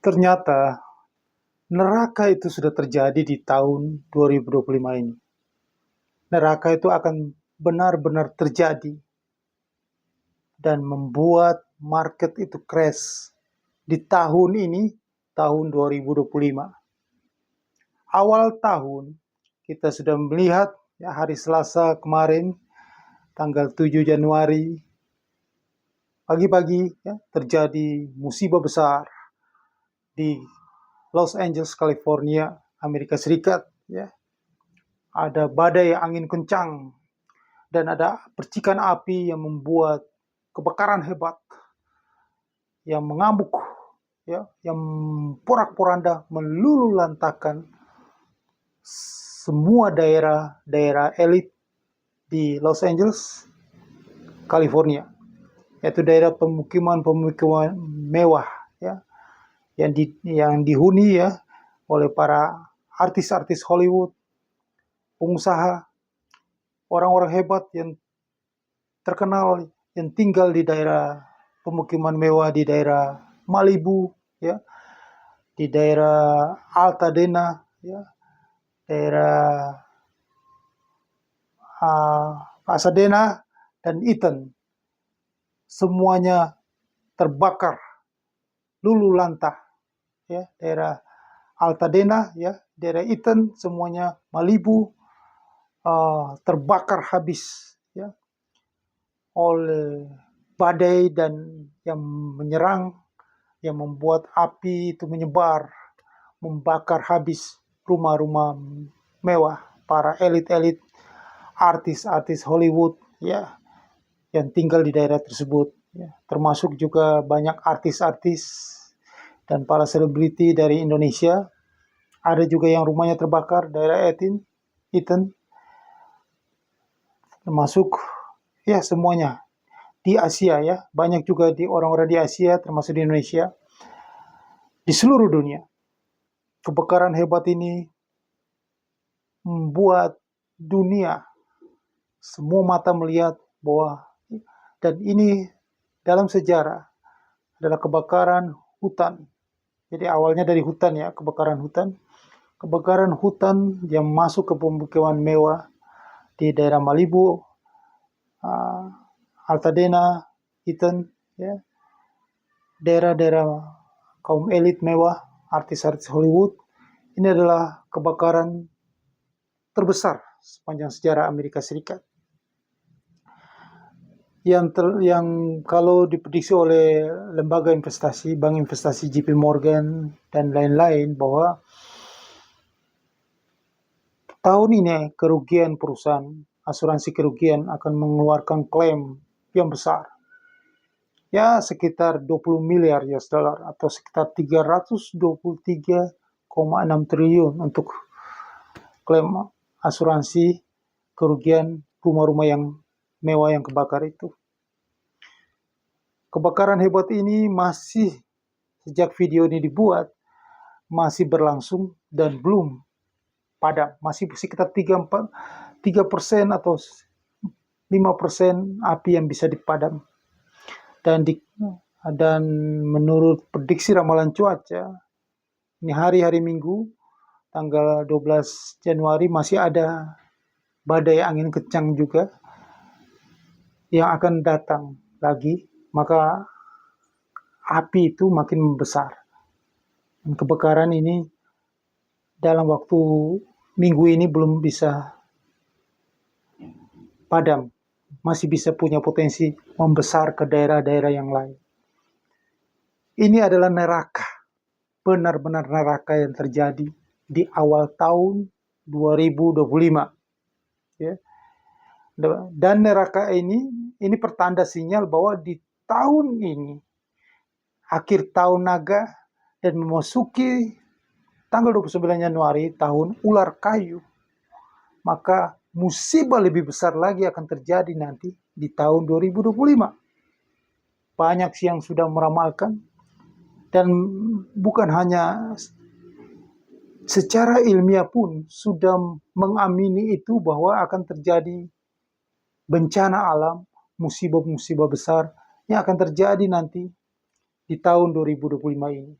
Ternyata neraka itu sudah terjadi di tahun 2025 ini. Neraka itu akan benar-benar terjadi dan membuat market itu crash di tahun ini, tahun 2025. Awal tahun kita sudah melihat ya, hari Selasa kemarin, tanggal 7 Januari, pagi-pagi ya, terjadi musibah besar di Los Angeles, California, Amerika Serikat. Ya. Ada badai angin kencang dan ada percikan api yang membuat kebakaran hebat yang mengamuk, ya, yang porak-poranda meluluhlantakan semua daerah elit di Los Angeles, California, yaitu daerah pemukiman mewah, ya, yang dihuni ya oleh para artis-artis Hollywood, pengusaha, orang-orang hebat yang terkenal yang tinggal di daerah pemukiman mewah di daerah Malibu, ya, di daerah Altadena, ya, daerah Pasadena dan Eaton, semuanya terbakar luluh lantah, ya, daerah Altadena, ya, daerah Eaton, semuanya Malibu terbakar habis, ya, oleh badai dan yang menyerang, yang membuat api itu menyebar, membakar habis rumah-rumah mewah para elit-elit artis-artis Hollywood, ya, yang tinggal di daerah tersebut, ya. Termasuk juga banyak artis-artis dan para selebriti dari Indonesia. Ada juga yang rumahnya terbakar daerah Eaton, termasuk ya semuanya di Asia, ya, banyak juga di orang-orang di Asia termasuk di Indonesia, di seluruh dunia. Kebakaran hebat ini membuat dunia semua mata melihat bahwa, dan ini dalam sejarah adalah kebakaran hutan. Jadi awalnya dari hutan, ya, kebakaran hutan yang masuk ke pemukiman mewah di daerah Malibu, Altadena, Eaton, ya, daerah-daerah kaum elit mewah, artis-artis Hollywood. Ini adalah kebakaran terbesar sepanjang sejarah Amerika Serikat. Yang kalau diprediksi oleh lembaga investasi, bank investasi JP Morgan dan lain-lain, bahwa tahun ini kerugian perusahaan asuransi kerugian akan mengeluarkan klaim yang besar, ya, sekitar 20 miliar US dollar atau sekitar 323,6 triliun untuk klaim asuransi kerugian rumah-rumah yang mewah yang kebakar itu. Kebakaran hebat ini masih, sejak video ini dibuat, masih berlangsung dan belum padam. Masih sekitar 3% atau 5% api yang bisa dipadam. Dan menurut prediksi ramalan cuaca, ini hari-hari Minggu, tanggal 12 Januari, masih ada badai angin kencang juga yang akan datang lagi, maka api itu makin membesar. Dan kebakaran ini dalam waktu minggu ini belum bisa padam, masih bisa punya potensi membesar ke daerah-daerah yang lain. Ini adalah neraka, benar-benar neraka yang terjadi di awal tahun 2025. Ya. Dan neraka ini pertanda sinyal bahwa di tahun ini, akhir tahun naga dan memasuki tanggal 29 Januari, tahun ular kayu, maka musibah lebih besar lagi akan terjadi nanti di tahun 2025. Banyak yang sudah meramalkan, dan bukan hanya secara ilmiah pun sudah mengamini itu, bahwa akan terjadi bencana alam, musibah-musibah besar yang akan terjadi nanti di tahun 2025 ini.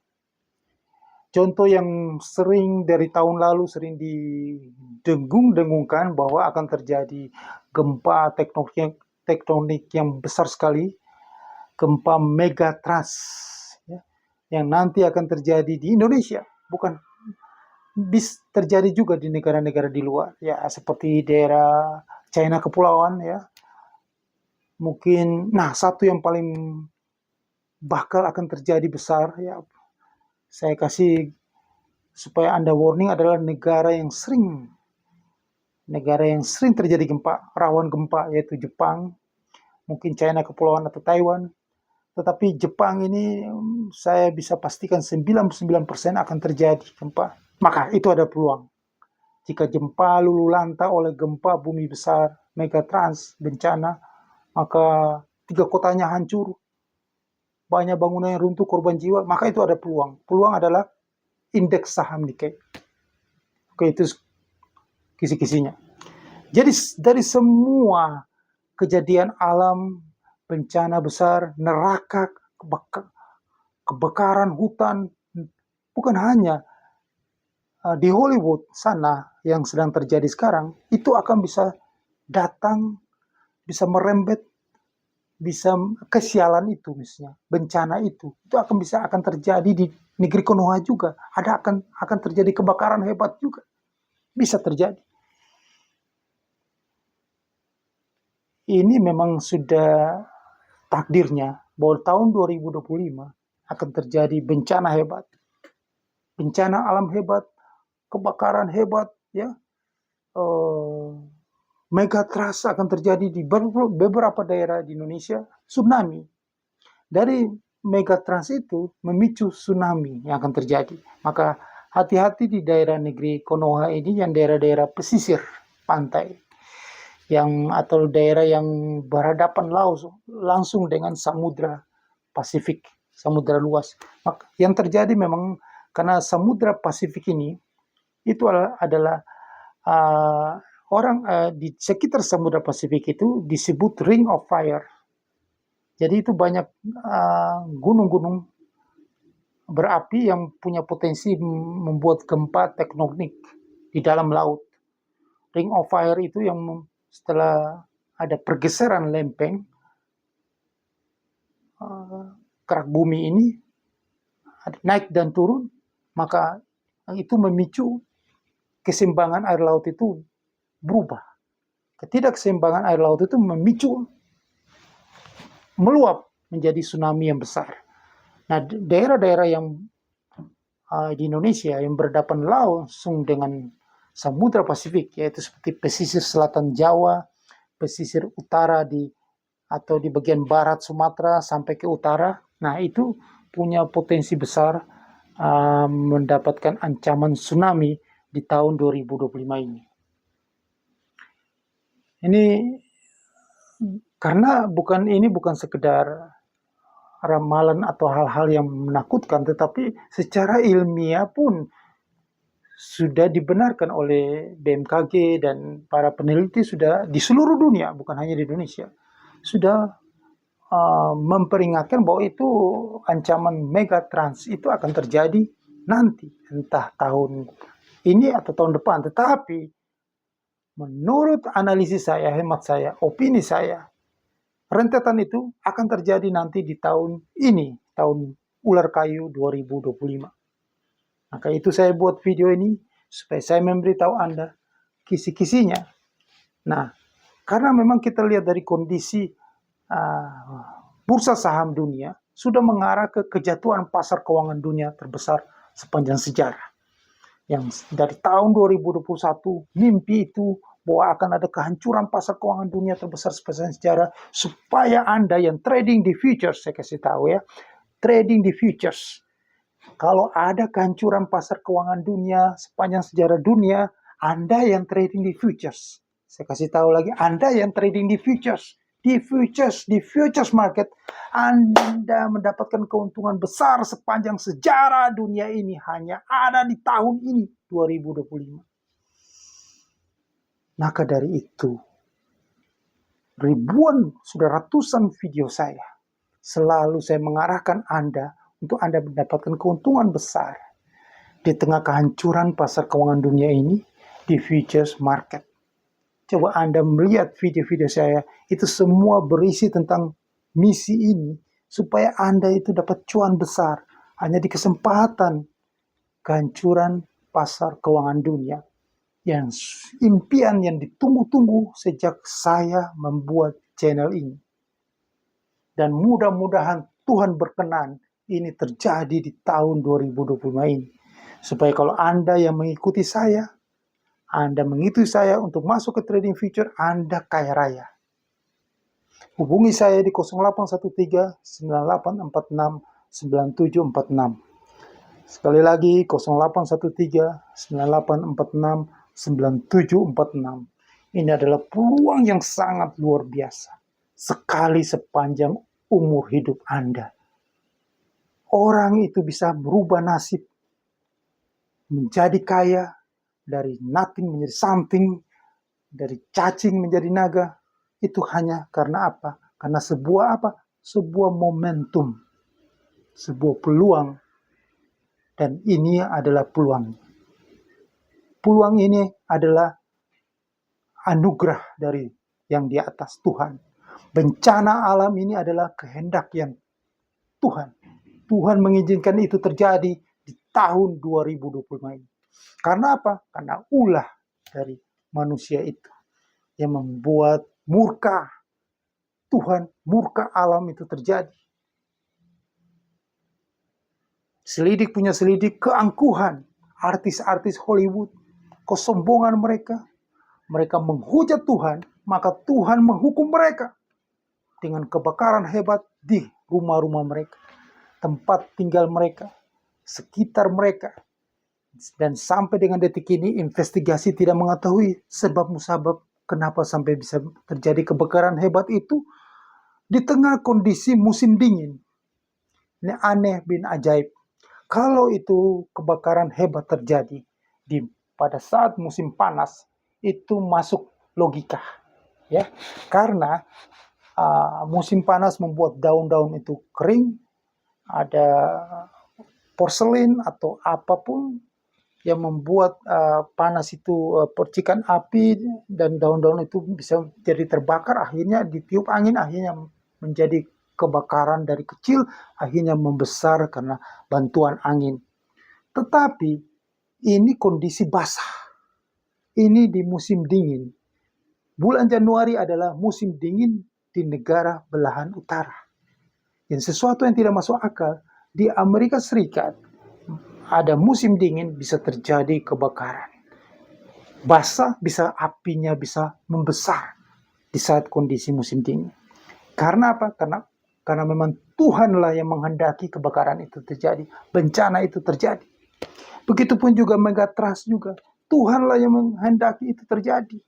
Contoh yang sering dari tahun lalu sering didengung-dengungkan bahwa akan terjadi gempa tektonik yang besar sekali, gempa megatrust, ya, yang nanti akan terjadi di Indonesia, bukan bisa terjadi juga di negara-negara di luar, ya seperti daerah China Kepulauan, ya mungkin. Nah, satu yang paling bakal akan terjadi besar, ya saya kasih supaya Anda warning, adalah negara yang sering terjadi gempa, rawan gempa, yaitu Jepang, mungkin China Kepulauan atau Taiwan. Tetapi Jepang ini saya bisa pastikan 99% akan terjadi gempa. Maka itu ada peluang. Jika gempa lulu lanta oleh gempa bumi besar, megatrans, bencana, maka 3 kotanya hancur, banyak bangunan yang runtuh, korban jiwa, maka itu ada peluang. Peluang adalah indeks saham Nikkei. Oke, itu kisi-kisinya. Jadi dari semua kejadian alam, bencana besar, neraka, kebakaran hutan, bukan hanya di Hollywood sana yang sedang terjadi sekarang, itu akan bisa datang, bisa merembet, bisa kesialan itu misalnya, bencana itu akan terjadi di negeri Konoha juga. Akan terjadi kebakaran hebat juga, bisa terjadi. Ini memang sudah takdirnya bahwa tahun 2025 akan terjadi bencana hebat, bencana alam hebat, kebakaran hebat, ya, megatrust akan terjadi di beberapa daerah di Indonesia, tsunami. Dari megatrust itu memicu tsunami yang akan terjadi. Maka hati-hati di daerah negeri Konoha ini, yang daerah-daerah pesisir pantai, atau daerah yang berhadapan langsung dengan samudra Pasifik, samudra luas. Maka yang terjadi memang karena samudra Pasifik ini itu adalah di sekitar samudra Pasifik itu disebut Ring of Fire. Jadi itu banyak gunung-gunung berapi yang punya potensi membuat gempa tektonik di dalam laut. Ring of Fire itu yang setelah ada pergeseran lempeng, kerak bumi ini naik dan turun, maka itu memicu keseimbangan air laut itu berubah. Ketidakseimbangan air laut itu memicu meluap menjadi tsunami yang besar. Nah, daerah-daerah yang di Indonesia yang berhadapan langsung dengan Samudra Pasifik, yaitu seperti pesisir selatan Jawa, pesisir utara atau di bagian barat Sumatera sampai ke utara. Nah, itu punya potensi besar mendapatkan ancaman tsunami di tahun 2025 ini. Ini karena bukan sekedar ramalan atau hal-hal yang menakutkan, tetapi secara ilmiah pun sudah dibenarkan oleh BMKG dan para peneliti sudah di seluruh dunia, bukan hanya di Indonesia, sudah memperingatkan bahwa itu ancaman megatrans itu akan terjadi nanti, entah tahun ini atau tahun depan. Tetapi menurut analisis saya, hemat saya, opini saya, rentetan itu akan terjadi nanti di tahun ini, tahun ular kayu 2025. Maka itu saya buat video ini supaya saya memberitahu Anda kisi-kisinya. Nah, karena memang kita lihat dari kondisi bursa saham dunia sudah mengarah ke kejatuhan pasar keuangan dunia terbesar sepanjang sejarah. Yang dari tahun 2021 mimpi itu bahwa akan ada kehancuran pasar keuangan dunia terbesar sepanjang sejarah, supaya Anda yang trading di futures, saya kasih tahu ya, trading di futures, kalau ada kehancuran pasar keuangan dunia sepanjang sejarah dunia, Anda yang trading di futures. Saya kasih tahu lagi, Anda yang trading di futures, di futures market, Anda mendapatkan keuntungan besar sepanjang sejarah dunia ini hanya ada di tahun ini, 2025. Maka dari itu, sudah ratusan video saya, selalu saya mengarahkan Anda untuk Anda mendapatkan keuntungan besar. di tengah kehancuran pasar keuangan dunia ini, di futures market. Coba Anda melihat video-video saya, itu semua berisi tentang misi ini, supaya Anda itu dapat cuan besar, hanya di kesempatan kehancuran pasar keuangan dunia. Yang impian yang ditunggu-tunggu sejak saya membuat channel ini. Dan mudah-mudahan Tuhan berkenan ini terjadi di tahun 2025 ini. Supaya kalau Anda yang mengikuti saya, Anda mengikuti saya untuk masuk ke trading future, Anda kaya raya. Hubungi saya di 0813 9846 9746. Sekali lagi 0813 9846 9746. Ini adalah peluang yang sangat luar biasa. Sekali sepanjang umur hidup Anda. Orang itu bisa berubah nasib. Menjadi kaya. Dari nothing menjadi something. Dari cacing menjadi naga. Itu hanya karena apa? Karena sebuah apa? Sebuah momentum. Sebuah peluang. Dan ini adalah peluang. Peluang ini adalah anugerah dari yang di atas Tuhan. Bencana alam ini adalah kehendak yang Tuhan. Tuhan mengizinkan itu terjadi di tahun 2025 ini. Karena apa? Karena ulah dari manusia itu yang membuat murka Tuhan, murka alam itu terjadi. Selidik punya selidik, keangkuhan artis-artis Hollywood, kesombongan mereka. Mereka menghujat Tuhan, maka Tuhan menghukum mereka dengan kebakaran hebat di rumah-rumah mereka, tempat tinggal mereka, sekitar mereka. Dan sampai dengan detik ini, investigasi tidak mengetahui sebab musabab kenapa sampai bisa terjadi kebakaran hebat itu di tengah kondisi musim dingin. Ini aneh bin ajaib. Kalau itu kebakaran hebat terjadi pada saat musim panas, itu masuk logika, ya, karena musim panas membuat daun-daun itu kering, ada porselin atau apapun yang membuat panas itu percikan api dan daun-daun itu bisa jadi terbakar, akhirnya ditiup angin, akhirnya menjadi kebakaran dari kecil, akhirnya membesar karena bantuan angin. Tetapi ini kondisi basah. Ini di musim dingin. Bulan Januari adalah musim dingin di negara belahan utara. Dan sesuatu yang tidak masuk akal, di Amerika Serikat ada musim dingin bisa terjadi kebakaran. Basah bisa apinya bisa membesar di saat kondisi musim dingin. Karena apa? Karena memang Tuhanlah yang menghendaki kebakaran itu terjadi, bencana itu terjadi. Begitupun juga megatrust juga. Tuhanlah yang menghendaki itu terjadi.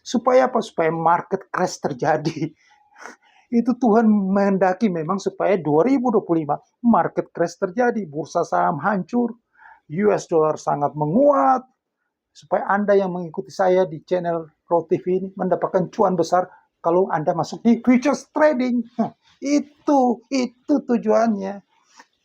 Supaya apa? Supaya market crash terjadi. Itu Tuhan menghendaki memang supaya 2025 market crash terjadi. Bursa saham hancur. US dollar sangat menguat. Supaya Anda yang mengikuti saya di channel Pro TV ini mendapatkan cuan besar kalau Anda masuk di futures trading. Itu tujuannya.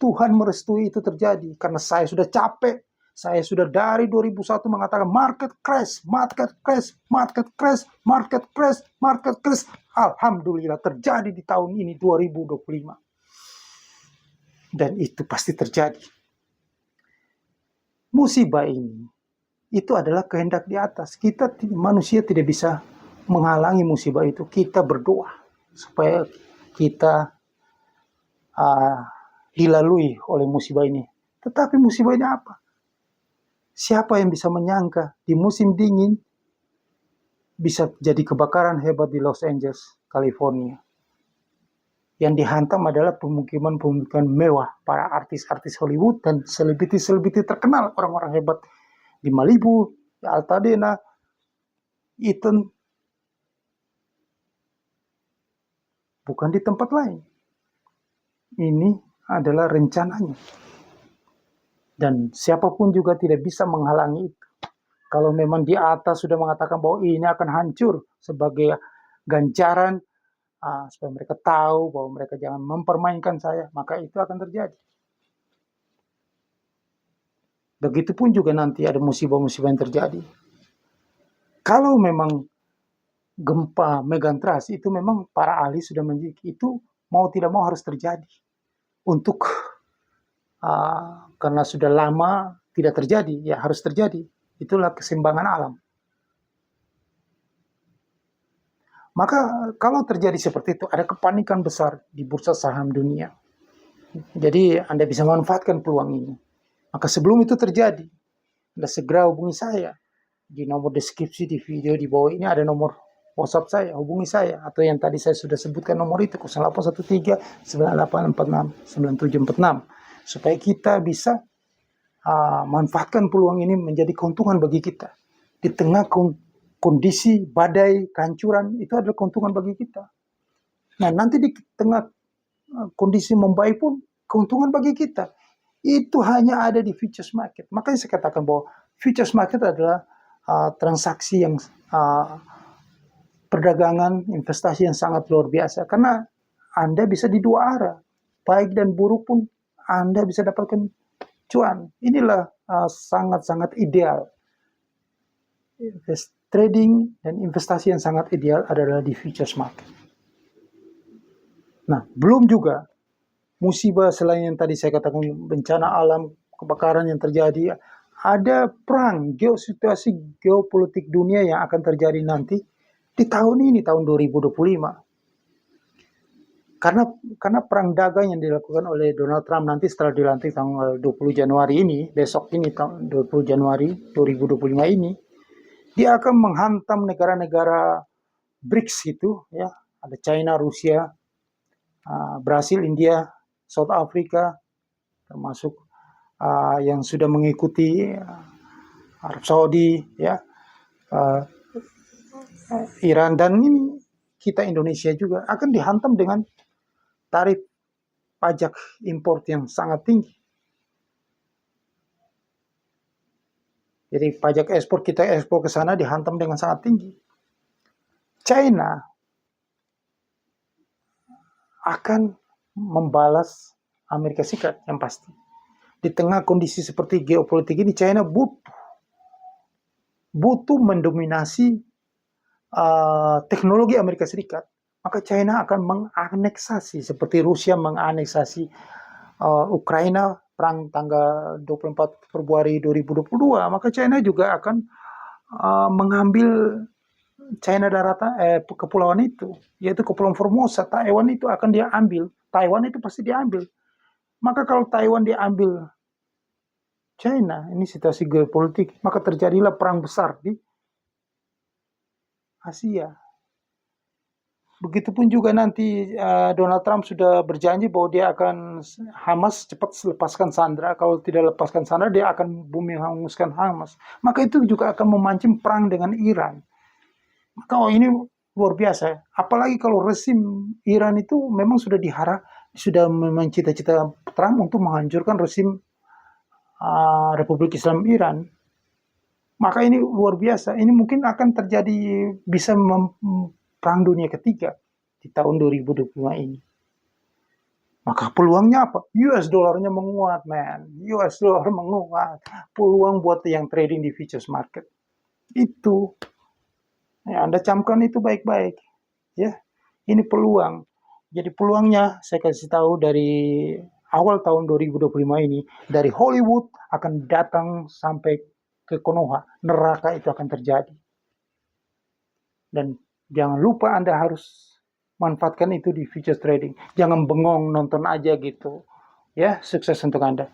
Tuhan merestui itu terjadi. Karena saya sudah capek. Saya sudah dari 2001 mengatakan market crash, market crash, market crash, market crash, market crash. Alhamdulillah terjadi di tahun ini 2025. Dan itu pasti terjadi. Musibah ini, itu adalah kehendak di atas. Kita manusia tidak bisa menghalangi musibah itu. Kita berdoa supaya kita dilalui oleh musibah ini. Tetapi musibah ini apa? Siapa yang bisa menyangka di musim dingin bisa jadi kebakaran hebat di Los Angeles, California. Yang dihantam adalah pemukiman-pemukiman mewah para artis-artis Hollywood dan selebriti-selebriti terkenal, orang-orang hebat di Malibu, di Altadena, Eaton, bukan di tempat lain. Ini adalah rencananya. Dan siapapun juga tidak bisa menghalangi itu. Kalau memang di atas sudah mengatakan bahwa ini akan hancur sebagai ganjaran, supaya mereka tahu bahwa mereka jangan mempermainkan saya, maka itu akan terjadi. Begitupun juga nanti ada musibah-musibah yang terjadi. Kalau memang gempa megatrust itu memang para ahli sudah menjadi itu mau tidak mau harus terjadi untuk karena sudah lama tidak terjadi, ya harus terjadi. Itulah keseimbangan alam. Maka kalau terjadi seperti itu, ada kepanikan besar di bursa saham dunia. Jadi Anda bisa manfaatkan peluang ini. Maka sebelum itu terjadi, Anda segera hubungi saya. Di nomor deskripsi di video di bawah ini ada nomor WhatsApp saya, hubungi saya. Atau yang tadi saya sudah sebutkan nomor itu, 0813 9846 9746. Supaya kita bisa manfaatkan peluang ini menjadi keuntungan bagi kita. Di tengah kondisi badai, kehancuran, itu adalah keuntungan bagi kita. Nah, nanti di tengah kondisi membaik pun, keuntungan bagi kita. Itu hanya ada di futures market. Makanya saya katakan bahwa futures market adalah transaksi yang perdagangan, investasi yang sangat luar biasa. Karena Anda bisa di dua arah. Baik dan buruk pun Anda bisa dapatkan cuan. Inilah sangat-sangat ideal. Trading dan investasi yang sangat ideal adalah di futures market. Nah, belum juga musibah selain yang tadi saya katakan, bencana alam, kebakaran yang terjadi, ada perang, situasi geopolitik dunia yang akan terjadi nanti di tahun ini, tahun 2025. Karena perang dagang yang dilakukan oleh Donald Trump nanti setelah dilantik tanggal 20 Januari ini, besok ini tahun 20 Januari 2025 ini, dia akan menghantam negara-negara BRICS itu, ya, ada China, Rusia, Brasil, India, South Africa, termasuk yang sudah mengikuti Arab Saudi, ya, Iran, dan ini kita Indonesia juga akan dihantam dengan tarif pajak impor yang sangat tinggi. Jadi pajak ekspor kita ekspor ke sana dihantam dengan sangat tinggi. China akan membalas Amerika Serikat yang pasti. Di tengah kondisi seperti geopolitik ini, China butuh mendominasi teknologi Amerika Serikat. Maka China akan menganeksasi seperti Rusia menganeksasi Ukraina perang tanggal 24 Februari 2022. Maka China juga akan mengambil China daratan kepulauan itu, yaitu Kepulauan Formosa, Taiwan itu akan dia ambil. Taiwan itu pasti diambil. Maka kalau Taiwan diambil China, ini situasi geopolitik, maka terjadilah perang besar di Asia. Begitupun juga nanti Donald Trump sudah berjanji bahwa dia akan Hamas cepat lepaskan sandera. Kalau tidak lepaskan sandera, dia akan bumi hanguskan Hamas. Maka itu juga akan memancing perang dengan Iran. Maka ini luar biasa. Apalagi kalau resim Iran itu memang sudah sudah memang cita-cita Trump untuk menghancurkan resim Republik Islam Iran. Maka ini luar biasa. Ini mungkin akan terjadi, bisa perang dunia ketiga di tahun 2025 ini. Maka peluangnya apa? US dollarnya menguat, man. US dollar menguat. Peluang buat yang trading di futures market. Itu. Ya, Anda camkan itu baik-baik. Ya, ini peluang. Jadi peluangnya saya kasih tahu dari awal tahun 2025 ini, dari Hollywood akan datang sampai ke Konoha. Neraka itu akan terjadi. Dan jangan lupa Anda harus manfaatkan itu di futures trading. Jangan bengong nonton aja gitu. Ya, sukses untuk Anda.